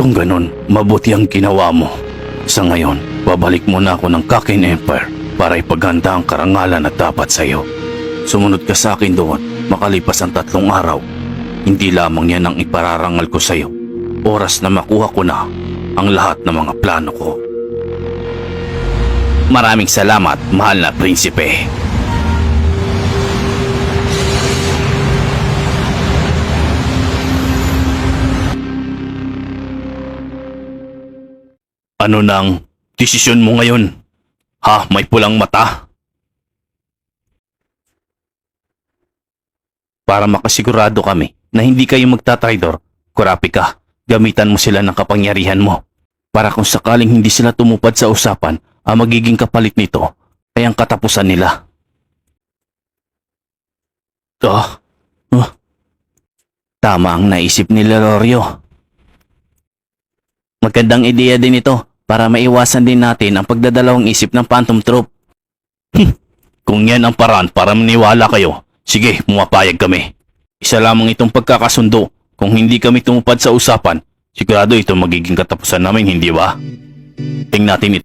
Kung ganun, mabuti ang ginawa mo. Sa ngayon, babalik muna ako ng Kakin Empire para ipaghanda ang karangalan na dapat sa iyo. Sumunod ka sa akin doon, makalipas ang 3 araw. Hindi lamang yan ang ipararangal ko sa iyo. Oras na makuha ko na ang lahat ng mga plano ko. Maraming salamat, mahal na prinsipe. Ano nang desisyon mo ngayon? Ha, may pulang mata? Para makasigurado kami na hindi kayo magtatraidor, kurapi ka, gamitan mo sila ng kapangyarihan mo. Para kung sakaling hindi sila tumupad sa usapan, ang magiging kapalit nito ay ang katapusan nila. Tama ang naisip ni Lorio. Magandang ideya din ito para maiwasan din natin ang pagdadalawang isip ng Phantom Troop. Kung yan ang paraan para maniwala kayo, sige, pumapayag kami. Isa lamang itong pagkakasundo. Kung hindi kami tumupad sa usapan, sigurado ito magiging katapusan namin, hindi ba? Tingnan natin ito.